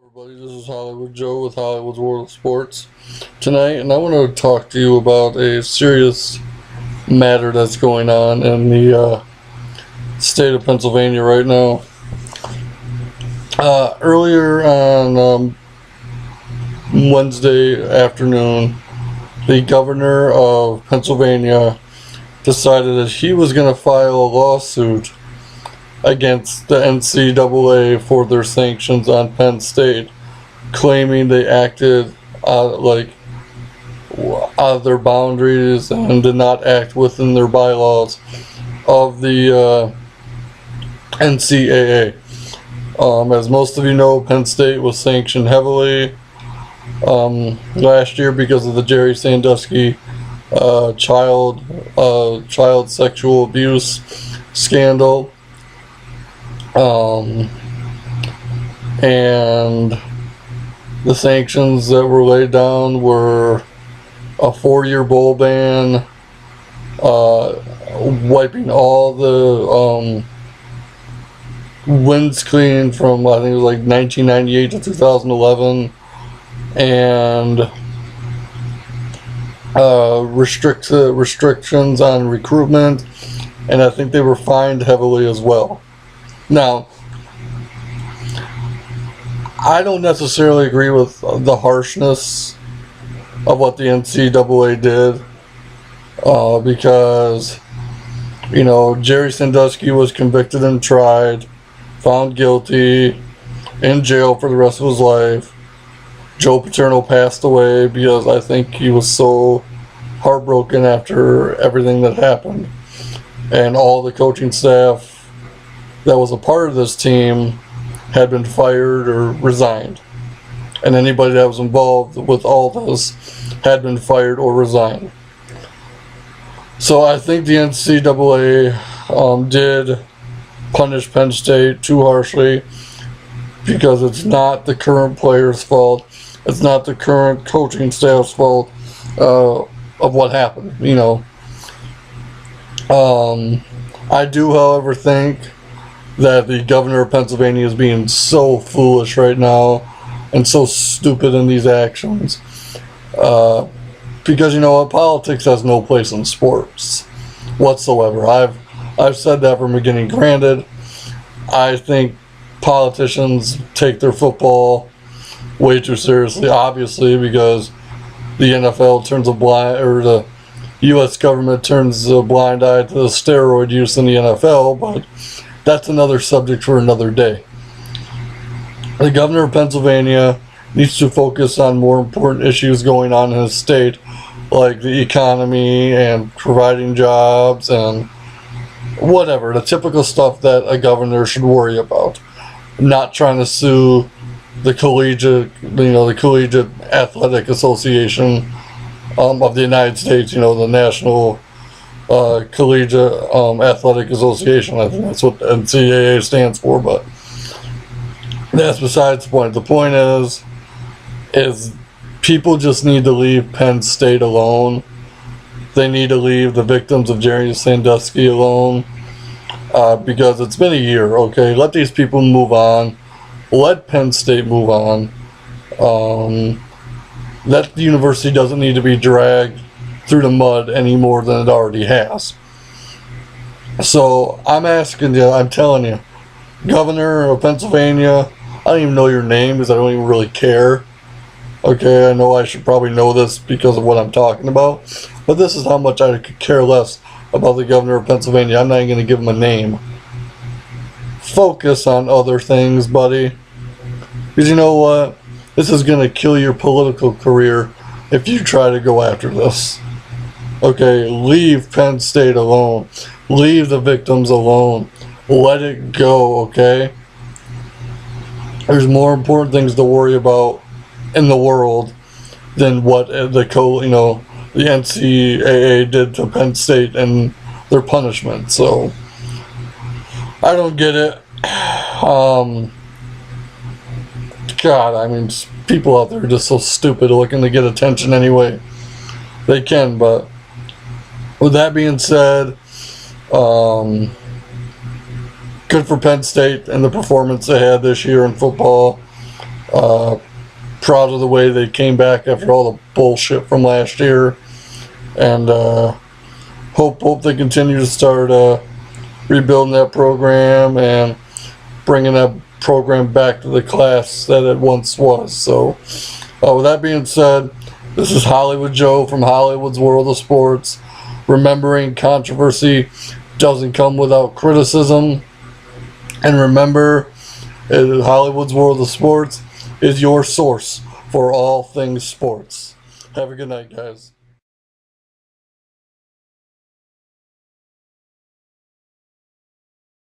Everybody, this is Hollywood Joe with Hollywood's World of Sports tonight, and I want to talk to you about a serious matter that's going on in the state of Pennsylvania right now. Earlier on Wednesday afternoon, the governor of Pennsylvania decided that he was going to file a lawsuit against the NCAA for their sanctions on Penn State, claiming they acted out of their boundaries and did not act within their bylaws of the NCAA. As most of you know, Penn State was sanctioned heavily last year because of the Jerry Sandusky child sexual abuse scandal. And the sanctions that were laid down were a 4-year bowl ban, wiping all the wins clean from, I think it was like 1998 to 2011, and restrictions on recruitment, and I think they were fined heavily as well. Now, I don't necessarily agree with the harshness of what the NCAA did, because, Jerry Sandusky was convicted and tried, found guilty, in jail for the rest of his life. Joe Paterno passed away because I think he was so heartbroken after everything that happened. And all the coaching staff that was a part of this team had been fired or resigned. And anybody that was involved with all this had been fired or resigned. So I think the NCAA did punish Penn State too harshly, because it's not the current players' fault. It's not the current coaching staff's fault of what happened, I do, however, think that the governor of Pennsylvania is being so foolish right now and so stupid in these actions. Because you know what? Politics has no place in sports whatsoever. I've said that from the beginning. Granted, I think politicians take their football way too seriously, obviously, because the NFL turns a blind, or the U.S. government turns a blind eye to the steroid use in the NFL, but that's another subject for another day. The governor of Pennsylvania needs to focus on more important issues going on in his state, like the economy and providing jobs and whatever, the typical stuff that a governor should worry about. Not trying to sue the collegiate athletic association of the United States, the National Collegiate Athletic Association. I think that's what the NCAA stands for, but that's besides the point. The point is people just need to leave Penn State alone. They need to leave the victims of Jerry Sandusky alone, because it's been a year, okay? Let these people move on. Let Penn State move on. That university doesn't need to be dragged through the mud any more than it already has. So I'm asking you, I'm telling you, Governor of Pennsylvania, I don't even know your name because I don't even really care. Okay, I know I should probably know this because of what I'm talking about, but this is how much I could care less about the governor of Pennsylvania. I'm not even going to give him a name. Focus on other things, buddy. Because you know what? This is going to kill your political career if you try to go after this. Okay, leave Penn State alone. Leave the victims alone. Let it go, okay? There's more important things to worry about in the world than what the NCAA did to Penn State and their punishment. So I don't get it. People out there are just so stupid, looking to get attention anyway they can. But with that being said, good for Penn State and the performance they had this year in football. Proud of the way they came back after all the bullshit from last year, and hope they continue to start rebuilding that program and bringing that program back to the class that it once was. So, with that being said, this is Hollywood Joe from Hollywood's World of Sports. Remembering, controversy doesn't come without criticism. And remember, Hollywood's World of Sports is your source for all things sports. Have a good night, guys.